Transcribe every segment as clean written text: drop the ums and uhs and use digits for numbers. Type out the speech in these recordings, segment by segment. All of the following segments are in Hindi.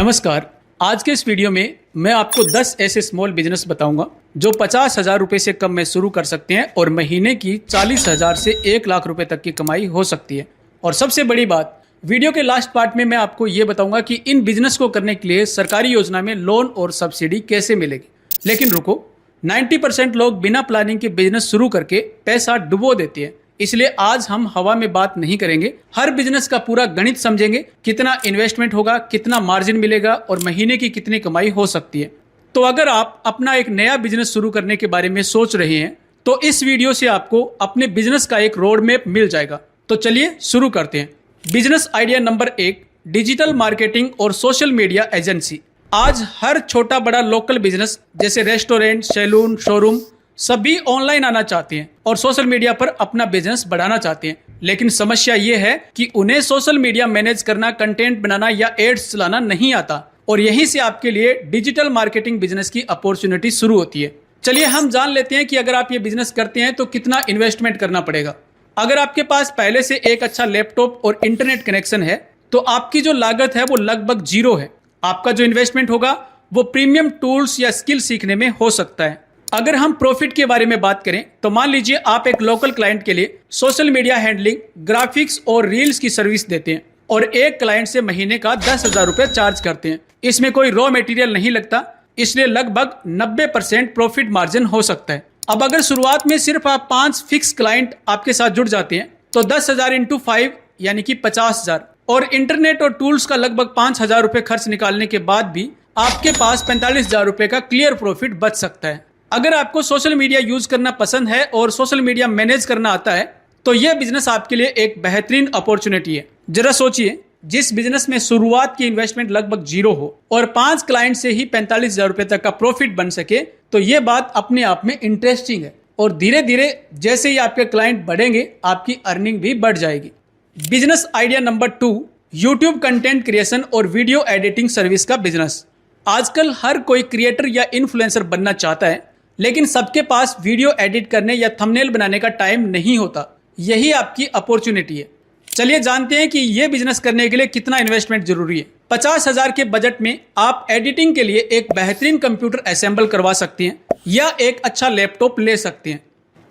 नमस्कार। आज के इस वीडियो में मैं आपको 10 ऐसे स्मॉल बिजनेस बताऊंगा जो 50,000 रुपए से कम में शुरू कर सकते हैं और महीने की 40,000 से 1 लाख रुपए तक की कमाई हो सकती है। और सबसे बड़ी बात, वीडियो के लास्ट पार्ट में मैं आपको ये बताऊंगा कि इन बिजनेस को करने के लिए सरकारी योजना में लोन और सब्सिडी कैसे मिलेगी। लेकिन रुको, 90% लोग बिना प्लानिंग के बिजनेस शुरू करके पैसा डुबो देते हैं। इसलिए आज हम हवा में बात नहीं करेंगे, हर बिजनेस का पूरा गणित समझेंगे, कितना इन्वेस्टमेंट होगा, कितना मार्जिन मिलेगा और महीने की कितनी कमाई हो सकती है। तो अगर आप अपना एक नया बिजनेस शुरू करने के बारे में सोच रहे हैं तो इस वीडियो से आपको अपने बिजनेस का एक रोड मैप मिल जाएगा। तो चलिए शुरू करते हैं। Business idea number 1, digital marketing और सोशल मीडिया एजेंसी। आज हर छोटा बड़ा लोकल बिजनेस जैसे रेस्टोरेंट, सैलून, शोरूम सभी ऑनलाइन आना चाहते हैं और सोशल मीडिया पर अपना बिजनेस बढ़ाना चाहते हैं। लेकिन समस्या ये है कि उन्हें सोशल मीडिया मैनेज करना, कंटेंट बनाना या एड्स चलाना नहीं आता और यहीं से आपके लिए डिजिटल मार्केटिंग बिजनेस की अपॉर्चुनिटी शुरू होती है। चलिए हम जान लेते हैं कि अगर आप ये बिजनेस करते हैं तो कितना इन्वेस्टमेंट करना पड़ेगा। अगर आपके पास पहले से एक अच्छा लैपटॉप और इंटरनेट कनेक्शन है तो आपकी जो लागत है वो लगभग 0 है। आपका जो इन्वेस्टमेंट होगा वो प्रीमियम टूल्स या स्किल सीखने में हो सकता है। अगर हम प्रॉफिट के बारे में बात करें तो मान लीजिए आप एक लोकल क्लाइंट के लिए सोशल मीडिया हैंडलिंग, ग्राफिक्स और रील्स की सर्विस देते हैं और एक क्लाइंट से महीने का 10,000 रुपए चार्ज करते हैं। इसमें कोई रॉ मटेरियल नहीं लगता, इसलिए लगभग 90% प्रॉफिट मार्जिन हो सकता है। अब अगर शुरुआत में सिर्फ आप 5 फिक्स क्लाइंट आपके साथ जुड़ जाते हैं तो 10,000 × 5 यानी कि 50,000 और इंटरनेट और टूल्स का लगभग 5,000 रुपए खर्च निकालने के बाद भी आपके पास 45,000 रुपए का क्लियर प्रॉफिट बच सकता है। अगर आपको सोशल मीडिया यूज करना पसंद है और सोशल मीडिया मैनेज करना आता है तो यह बिजनेस आपके लिए एक बेहतरीन अपॉर्चुनिटी है। जरा सोचिए, जिस बिजनेस में शुरुआत की इन्वेस्टमेंट लगभग 0 हो और 5 क्लाइंट से ही 45,000 रुपए तक का प्रॉफिट बन सके तो यह बात अपने आप में इंटरेस्टिंग है। और धीरे धीरे जैसे ही आपके क्लाइंट बढ़ेंगे आपकी अर्निंग भी बढ़ जाएगी। Business idea number 2, YouTube content creation और वीडियो एडिटिंग सर्विस का बिजनेस। आजकल हर कोई क्रिएटर या इन्फ्लुएंसर बनना चाहता है लेकिन सबके पास वीडियो एडिट करने या थंबनेल बनाने का टाइम नहीं होता। यही आपकी अपॉर्चुनिटी है। चलिए जानते हैं कि यह बिजनेस करने के लिए कितना इन्वेस्टमेंट जरूरी है। 50,000 के बजट में आप एडिटिंग के लिए एक बेहतरीन कंप्यूटर असेंबल करवा सकते हैं या एक अच्छा लैपटॉप ले सकते हैं,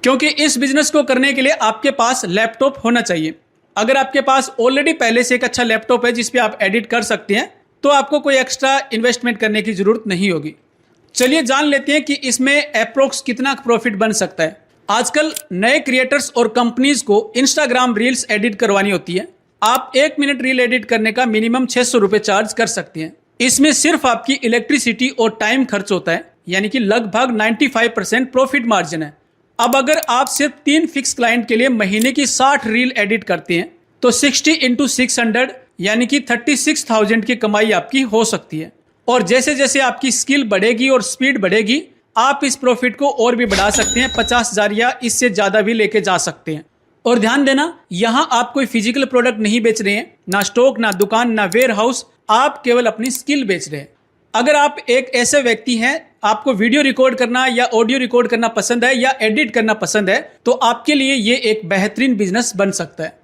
क्योंकि इस बिजनेस को करने के लिए आपके पास लैपटॉप होना चाहिए। अगर आपके पास ऑलरेडी पहले से एक अच्छा लैपटॉप है जिस पे आप एडिट कर सकते हैं तो आपको कोई एक्स्ट्रा इन्वेस्टमेंट करने की जरूरत नहीं होगी। चलिए जान लेते हैं कि इसमें अप्रोक्स कितना प्रॉफिट बन सकता है। आजकल नए क्रिएटर्स और कंपनीज को इंस्टाग्राम रील्स एडिट करवानी होती है। आप 1 मिनट रील एडिट करने का मिनिमम 600 रुपए चार्ज कर सकते हैं। इसमें सिर्फ आपकी इलेक्ट्रिसिटी और टाइम खर्च होता है, यानी कि लगभग 95% प्रॉफिट मार्जिन है। अब अगर आप सिर्फ 3 फिक्स क्लाइंट के लिए महीने की 60 रील एडिट करते हैं तो 60 × 600 यानी कि 36,000 की कमाई आपकी हो सकती है। और जैसे जैसे आपकी स्किल बढ़ेगी और स्पीड बढ़ेगी आप इस प्रॉफिट को और भी बढ़ा सकते हैं, 50,000 या इससे ज्यादा भी लेके जा सकते हैं। और ध्यान देना, यहाँ आप कोई फिजिकल प्रोडक्ट नहीं बेच रहे हैं, ना स्टॉक, ना दुकान, ना वेयर हाउस, आप केवल अपनी स्किल बेच रहे हैं। अगर आप एक ऐसे व्यक्ति हैं, आपको वीडियो रिकॉर्ड करना या ऑडियो रिकॉर्ड करना पसंद है या एडिट करना पसंद है तो आपके लिए ये एक बेहतरीन बिजनेस बन सकता है।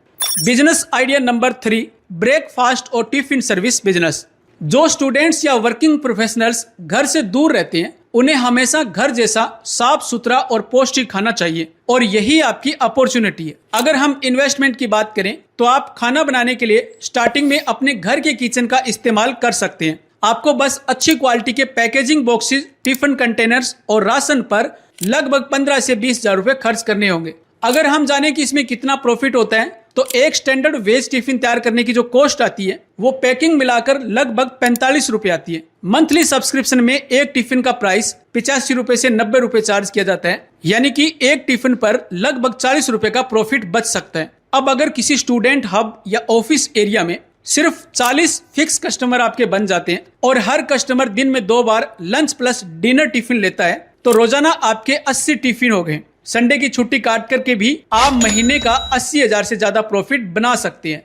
बिजनेस आइडिया नंबर 3, ब्रेकफास्ट और टिफिन सर्विस बिजनेस। जो स्टूडेंट्स या वर्किंग प्रोफेशनल्स घर से दूर रहते हैं उन्हें हमेशा घर जैसा साफ सुथरा और पौष्टिक खाना चाहिए और यही आपकी अपॉर्चुनिटी है। अगर हम इन्वेस्टमेंट की बात करें तो आप खाना बनाने के लिए स्टार्टिंग में अपने घर के किचन का इस्तेमाल कर सकते हैं। आपको बस अच्छी क्वालिटी के पैकेजिंग बॉक्सेस, टिफिन कंटेनर्स और राशन पर लगभग 15 से 20,000 रुपए खर्च करने होंगे। अगर हम जाने कि इसमें कितना प्रॉफिट होता है तो एक स्टैंडर्ड वेज टिफिन तैयार करने की जो कॉस्ट आती है वो पैकिंग मिलाकर लगभग 45 रुपए आती है। मंथली सब्सक्रिप्शन में एक टिफिन का प्राइस 85 रुपए से 90 रुपए चार्ज किया जाता है, यानी कि एक टिफिन पर लगभग 40 रुपए का प्रॉफिट बच सकता है। अब अगर किसी स्टूडेंट हब या ऑफिस एरिया में सिर्फ 40 फिक्स कस्टमर आपके बन जाते हैं और हर कस्टमर दिन में 2 बार लंच प्लस डिनर टिफिन लेता है तो रोजाना आपके 80 टिफिन हो गए। संडे की छुट्टी काट करके भी आप महीने का 80,000 से ज्यादा प्रॉफिट बना सकते हैं।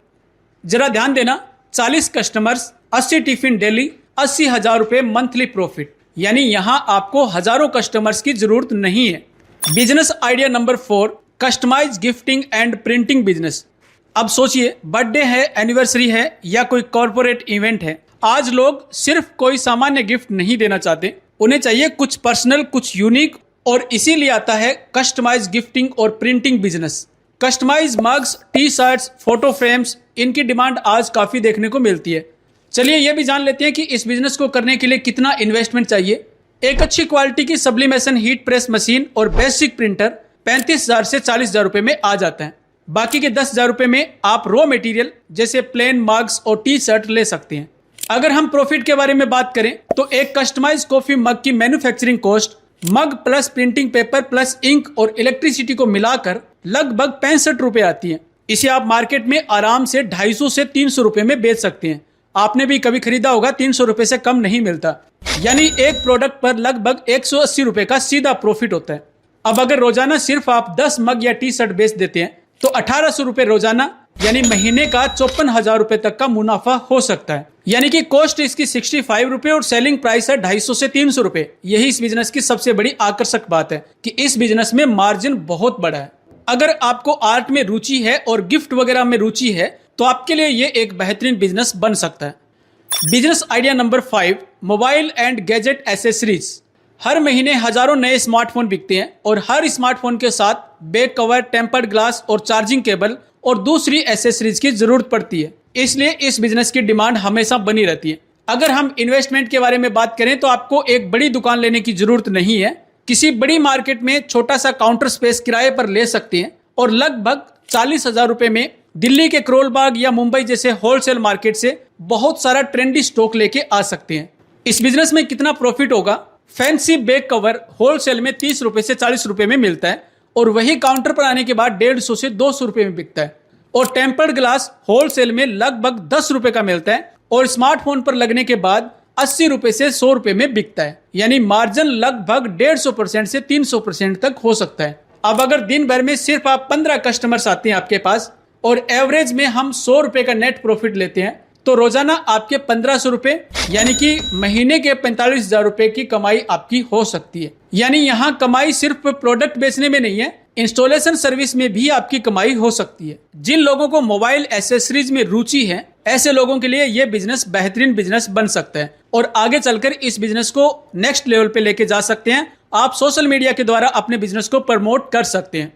जरा ध्यान देना, 40 कस्टमर्स, 80 टिफिन डेली, 80,000 रुपए मंथली प्रॉफिट, यानी यहां आपको हजारों कस्टमर्स की जरूरत नहीं है। Business idea number 4, customise gifting and printing business. अब सोचिए, बर्थडे है, एनिवर्सरी है या कोई कॉर्पोरेट इवेंट है, आज लोग सिर्फ कोई सामान्य गिफ्ट नहीं देना चाहते, उन्हें चाहिए कुछ पर्सनल, कुछ यूनिक, और इसीलिए आता है कस्टमाइज गिफ्टिंग और printing business. Customise mugs, T shirts, photo frames, इनकी डिमांड आज काफी देखने को मिलती है। चलिए ये भी जान लेते हैं कि इस बिजनेस को करने के लिए कितना इन्वेस्टमेंट चाहिए। एक अच्छी क्वालिटी की सब्लिमेशन हीट प्रेस मशीन और बेसिक प्रिंटर 35,000 से 40,000 रुपए में आ जाता है। बाकी के 10,000 रुपए में आप रॉ मटेरियल जैसे प्लेन मग्स और टी शर्ट ले सकते हैं। अगर हम प्रॉफिट के बारे में बात करें तो एक कस्टमाइज कॉफी मग की manufacturing cost mug plus printing paper plus ink और इलेक्ट्रिसिटी को मिलाकर लगभग 65 रुपए आती है। इसे आप मार्केट में आराम से 250 से 300 रुपए में बेच सकते हैं। आपने भी कभी खरीदा होगा, 300 रुपए से कम नहीं मिलता, यानी एक प्रोडक्ट पर लगभग 180 रुपए का सीधा प्रॉफिट होता है। अब अगर रोजाना सिर्फ आप 10 मग या टी शर्ट बेच देते हैं तो 1800 रुपए रोजाना यानी महीने का 54,000 रुपए तक का मुनाफा हो सकता है। यानी कि कॉस्ट इसकी 65 रुपए और सेलिंग प्राइस है 250 से 300 रुपए। यही इस बिजनेस की सबसे बड़ी आकर्षक बात है कि इस बिजनेस में मार्जिन बहुत बड़ा है। अगर आपको आर्ट में रुचि है और गिफ्ट वगैरह में रुचि है तो आपके लिए ये एक बेहतरीन बिजनेस बन सकता है। Business idea number 5, mobile and gadget accessories. हर महीने हजारों नए स्मार्टफोन बिकते हैं और हर स्मार्टफोन के साथ बैक कवर, टेम्पर्ड ग्लास और चार्जिंग केबल और दूसरी एसेसरीज की जरूरत पड़ती है। इसलिए इस बिजनेस की डिमांड हमेशा बनी रहती है। अगर हम इन्वेस्टमेंट के बारे में बात करें तो आपको एक बड़ी दुकान लेने की जरूरत नहीं है। किसी बड़ी मार्केट में छोटा सा काउंटर स्पेस किराए पर ले सकते हैं और लगभग 40,000 रुपए में दिल्ली के करोल बाग या मुंबई जैसे होलसेल मार्केट से बहुत सारा ट्रेंडी स्टॉक लेके आ सकते हैं। इस बिजनेस में कितना प्रॉफिट होगा? फैंसी बैक कवर होलसेल में 30 रुपए से 40 रुपए में मिलता है और वही काउंटर पर आने के बाद 150 से 200 रुपए में बिकता है। और टेम्पर्ड ग्लास होलसेल में लगभग 10 रुपए का मिलता है और स्मार्टफोन पर लगने के बाद 80 रुपए से 100 रुपए में बिकता है। यानी मार्जिन लगभग 150% से 300% तक हो सकता है। अब अगर दिन भर में सिर्फ आप 15 कस्टमर्स आते हैं आपके पास और एवरेज में हम 100 रुपए का नेट प्रॉफिट लेते हैं तो रोजाना आपके 1500 रुपए यानी कि महीने के 45,000 रुपए की कमाई आपकी हो सकती है। यानी यहाँ कमाई सिर्फ प्रोडक्ट बेचने में नहीं है, इंस्टॉलेशन सर्विस में भी आपकी कमाई हो सकती है। जिन लोगों को मोबाइल एसेसरीज में रुचि है ऐसे लोगों के लिए यह बिजनेस बेहतरीन बिजनेस बन सकता है और आगे चलकर इस बिजनेस को नेक्स्ट लेवल पे लेके जा सकते हैं। आप सोशल मीडिया के द्वारा अपने बिजनेस को प्रमोट कर सकते हैं।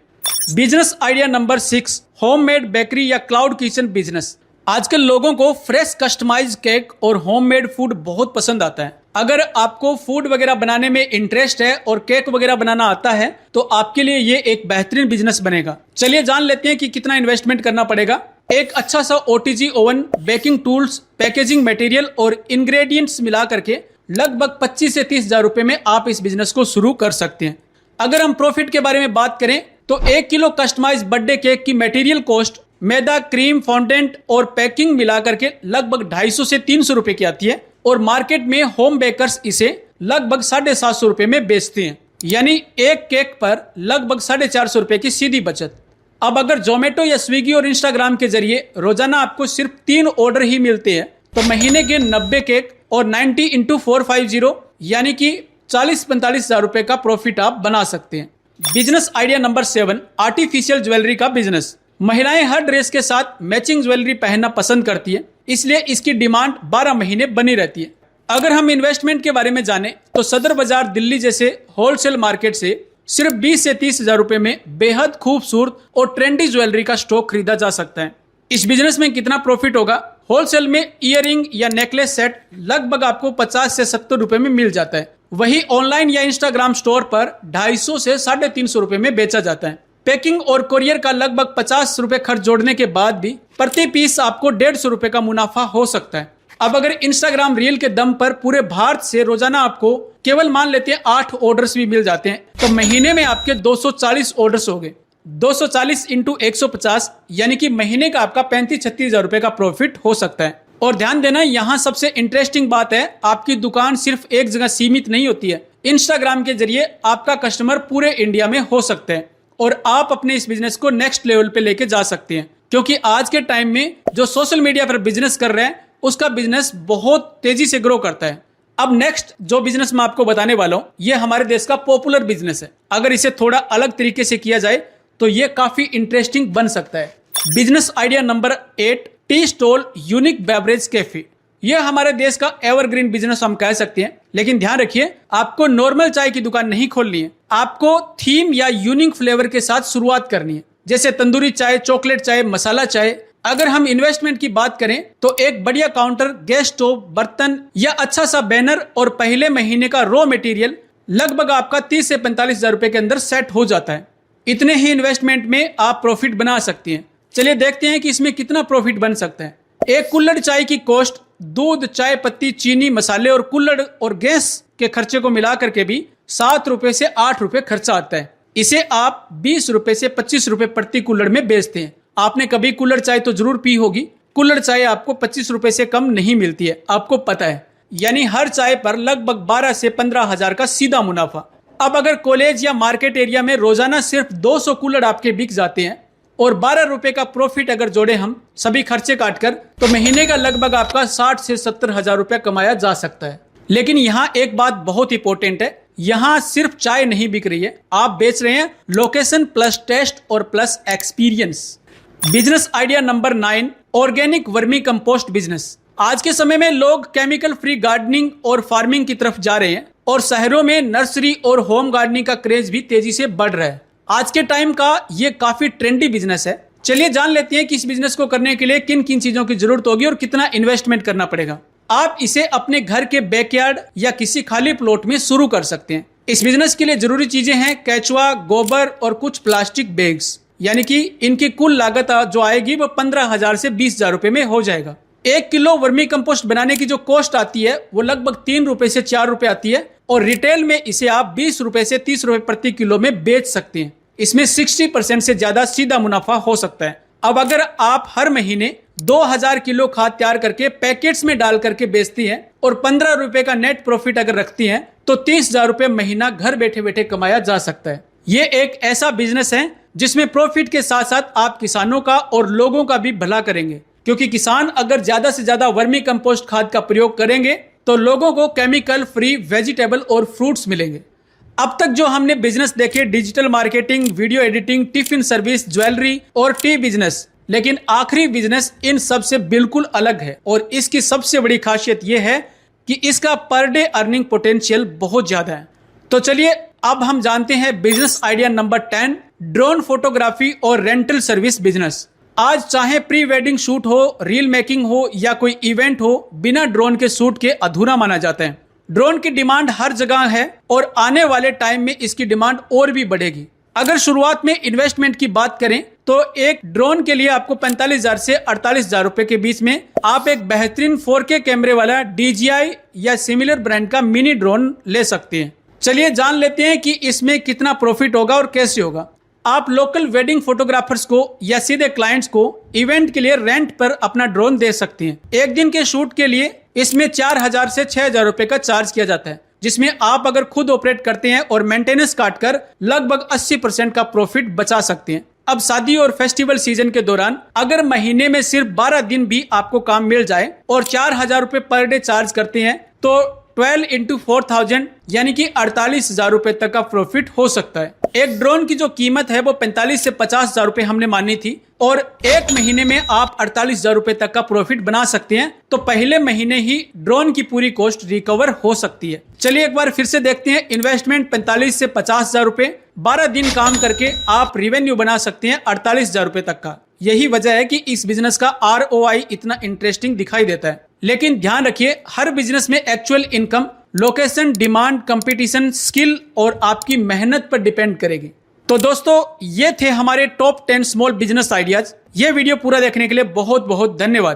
Business idea number 6, homemade bakery या क्लाउड किचन बिजनेस। आजकल लोगों को फ्रेश कस्टमाइज केक और होममेड फूड बहुत पसंद आता है। अगर आपको फूड वगैरह बनाने में इंटरेस्ट है और केक वगैरह बनाना आता है तो आपके लिए ये एक बेहतरीन बिजनेस बनेगा। चलिए जान लेते हैं कि कितना इन्वेस्टमेंट करना पड़ेगा। एक अच्छा सा OTG oven, baking tools, packaging material और इंग्रेडिएंट्स मिला करके लगभग 25 से 30,000 रुपए में आप इस बिजनेस को शुरू कर सकते हैं। अगर हम प्रॉफिट के बारे में बात करें तो 1 किलो कस्टमाइज बर्थडे केक की मटेरियल कॉस्ट मैदा, क्रीम, फॉन्डेंट और पैकिंग मिलाकर के लगभग 250 से 300 रुपए की आती है और मार्केट में होम बेकर्स इसे लगभग 750 रुपए में बेचते हैं। यानी एक केक पर लगभग 450 रुपए की सीधी बचत। अब अगर जोमेटो या स्विगी और इंस्टाग्राम के जरिए रोजाना आपको सिर्फ 3 ऑर्डर ही मिलते हैं तो महीने के 90 केक और 90 × 450 यानी कि 40-45,000 रुपए का प्रॉफिट आप बना सकते हैं। Business idea number 7, artificial jewellery का बिजनेस। महिलाएं हर ड्रेस के साथ मैचिंग ज्वेलरी पहनना पसंद करती है, इसलिए इसकी डिमांड 12 महीने बनी रहती है। अगर हम इन्वेस्टमेंट के बारे में जाने तो सदर बाजार दिल्ली जैसे होलसेल मार्केट से सिर्फ 20 से 30,000 रुपए में बेहद खूबसूरत और ट्रेंडी ज्वेलरी का स्टॉक खरीदा जा सकता है। इस बिजनेस में कितना प्रॉफिट होगा? होलसेल में ईयरिंग या नेकलेस सेट लगभग आपको 50 से 70 रुपए में मिल जाता है। वही ऑनलाइन या इंस्टाग्राम स्टोर पर 250 से 350 रुपए में बेचा जाता है। पैकिंग और कोरियर का लगभग 50 रुपए खर्च जोड़ने के बाद भी प्रति पीस आपको 150 रुपए का मुनाफा हो सकता है। अब अगर इंस्टाग्राम रील के दम पर पूरे भारत से रोजाना आपको केवल मान लेते हैं 8 ऑर्डर्स भी मिल जाते हैं तो महीने में आपके 240 ऑर्डर्स हो गए। 240 × 150 यानी कि महीने का आपका 35-36,000 रुपए का प्रॉफिट हो सकता है। और ध्यान देना, यहाँ सबसे इंटरेस्टिंग बात है, आपकी दुकान सिर्फ एक जगह सीमित नहीं होती है। इंस्टाग्राम के जरिए आपका कस्टमर पूरे इंडिया में हो सकते हैं और आप अपने इस बिजनेस को नेक्स्ट लेवल पे लेके जा सकते हैं। क्योंकि आज के टाइम में जो सोशल मीडिया पर बिजनेस कर रहे हैं उसका बिजनेस बहुत तेजी से ग्रो करता है। अब नेक्स्ट जो बिजनेस मैं आपको बताने वाला हूँ ये हमारे देश का पॉपुलर बिजनेस है। अगर इसे थोड़ा अलग तरीके से किया जाए तो ये काफी इंटरेस्टिंग बन सकता है। Business idea number 8, tea stall unique beverage cafe. यह हमारे देश का एवरग्रीन बिजनेस हम कह सकते हैं। लेकिन ध्यान रखिए, आपको नॉर्मल चाय की दुकान नहीं खोलनी है, आपको थीम या यूनिक फ्लेवर के साथ शुरुआत करनी है, जैसे तंदूरी चाय, चॉकलेट चाय, मसाला चाय। अगर हम इन्वेस्टमेंट की बात करें तो एक बढ़िया काउंटर, गैस स्टोव, बर्तन या अच्छा सा बैनर और पहले महीने का रॉ मटेरियल लगभग आपका 30 से 45 हजार रुपए के अंदर सेट हो जाता है। इतने ही इन्वेस्टमेंट में आप प्रॉफिट बना सकती हैं। चलिए देखते हैं कि इसमें कितना प्रॉफिट बन सकता है। एक कुल्हड़ चाय की कॉस्ट दूध, चाय पत्ती, चीनी, मसाले और कुल्हड़ और गैस के खर्चे को मिला करके भी 7 रुपए से 8 रुपए खर्चा आता है। इसे आप 20 रुपए से 25 रुपए प्रति कुल्हड़ में बेचते हैं। आपने कभी कुल्हड़ चाय तो जरूर पी होगी। कुल्हड़ चाय आपको 25 रुपए से कम नहीं मिलती है, आपको पता है। यानी हर चाय पर लगभग 12 से 15 हजार का सीधा मुनाफा। अब अगर कॉलेज या मार्केट एरिया में रोजाना सिर्फ 200 कुल्हड़ आपके बिक जाते हैं और 12 रुपए का प्रॉफिट अगर जोड़े हम सभी खर्चे काटकर, तो महीने का लगभग आपका 60 से 70 हजार रुपया कमाया जा सकता है। लेकिन यहाँ एक बात बहुत इंपॉर्टेंट है, यहाँ सिर्फ चाय नहीं बिक रही है, आप बेच रहे हैं लोकेशन प्लस टेस्ट और plus experience. Business idea number 9, organic vermi compost business. आज के समय में लोग केमिकल फ्री गार्डनिंग और फार्मिंग की तरफ जा रहे हैं और शहरों में नर्सरी और होम गार्डनिंग का क्रेज भी तेजी से बढ़ रहा है। आज के टाइम का ये काफी ट्रेंडी बिजनेस है। चलिए जान लेते हैं कि इस बिजनेस को करने के लिए किन किन चीजों की जरूरत होगी और कितना इन्वेस्टमेंट करना पड़ेगा। आप इसे अपने घर के बैकयार्ड या किसी खाली प्लॉट में शुरू कर सकते हैं। इस बिजनेस के लिए जरूरी चीजें हैं केचुआ, गोबर और कुछ प्लास्टिक बैग्स। यानी कि इनकी कुल लागत जो आएगी वो 15,000 से 20,000 रुपए में हो जाएगा। 1 किलो वर्मी कंपोस्ट बनाने की जो कॉस्ट आती है वो लगभग 3 रुपए से 4 रुपए आती है और रिटेल में इसे आप 20 रुपए से 30 रुपए प्रति किलो में बेच सकते हैं। इसमें 60% से ज्यादा सीधा मुनाफा हो सकता है। अब अगर आप हर महीने 2000 किलो खाद तैयार करके पैकेट्स में डाल करके बेचती हैं और 15 रुपए का नेट प्रॉफिट अगर रखती हैं तो 30,000 रुपए महीना घर बैठे बैठे कमाया जा सकता है। ये एक ऐसा बिजनेस है जिसमें प्रॉफिट के साथ साथ आप किसानों का और लोगों का भी भला करेंगे, क्योंकि किसान अगर ज्यादा से ज्यादा वर्मी कंपोस्ट खाद का प्रयोग करेंगे तो लोगों को केमिकल फ्री वेजिटेबल और फ्रूट्स मिलेंगे। अब तक जो हमने बिजनेस देखे, digital marketing, video editing, tiffin service, jewellery और टी बिजनेस, लेकिन आखिरी बिजनेस इन सब से बिल्कुल अलग है और इसकी सबसे बड़ी खासियत यह है कि इसका पर डे अर्निंग पोटेंशियल बहुत ज्यादा है। तो चलिए अब हम जानते हैं business idea number 10, drone photography और रेंटल सर्विस बिजनेस। आज चाहे प्री वेडिंग शूट हो, रील मेकिंग हो या कोई इवेंट हो, बिना ड्रोन के शूट के अधूरा माना जाता है। ड्रोन की डिमांड हर जगह है और आने वाले टाइम में इसकी डिमांड और भी बढ़ेगी। अगर शुरुआत में इन्वेस्टमेंट की बात करें तो एक ड्रोन के लिए आपको 45,000 से 48,000 रुपए के बीच में आप एक बेहतरीन 4K कैमरे वाला DJI या सिमिलर ब्रांड का मिनी ड्रोन ले सकते हैं। चलिए जान लेते हैं कि इसमें कितना प्रॉफिट होगा और कैसे होगा। आप लोकल वेडिंग फोटोग्राफर्स को या सीधे क्लाइंट्स को इवेंट के लिए रेंट पर अपना ड्रोन दे सकते हैं। एक दिन के शूट के लिए इसमें 4,000 से 6,000 रुपए का चार्ज किया जाता है, जिसमें आप अगर खुद ऑपरेट करते हैं और मेंटेनेंस काटकर लगभग 80% का प्रॉफिट बचा सकते हैं। अब शादी और फेस्टिवल सीजन के दौरान अगर महीने में सिर्फ 12 दिन भी आपको काम मिल जाए और 4,000 रुपए पर डे चार्ज करते हैं तो 12 into 4,000 यानी कि 48,000 रुपए तक का प्रॉफिट हो सकता है। एक ड्रोन की जो कीमत है वो 45 से 50,000 रुपए हमने मानी थी और एक महीने में आप 48,000 रुपए तक का प्रॉफिट बना सकते हैं। तो पहले महीने ही ड्रोन की पूरी कॉस्ट रिकवर हो सकती है। चलिए एक बार फिर से देखते हैं। इन्वेस्टमेंट 45 से 50,000 रुपए, 12 दिन काम करके आप रिवेन्यू बना सकते हैं 48,000 रुपए तक का। यही वजह है कि इस बिजनेस का ROI इतना इंटरेस्टिंग दिखाई देता है। लेकिन ध्यान रखिए, हर बिजनेस में actual income location, demand, competition, skill और आपकी मेहनत पर डिपेंड करेगी। तो दोस्तों ये थे हमारे टॉप 10 स्मॉल बिजनेस आइडियाज। ये वीडियो पूरा देखने के लिए बहुत बहुत धन्यवाद।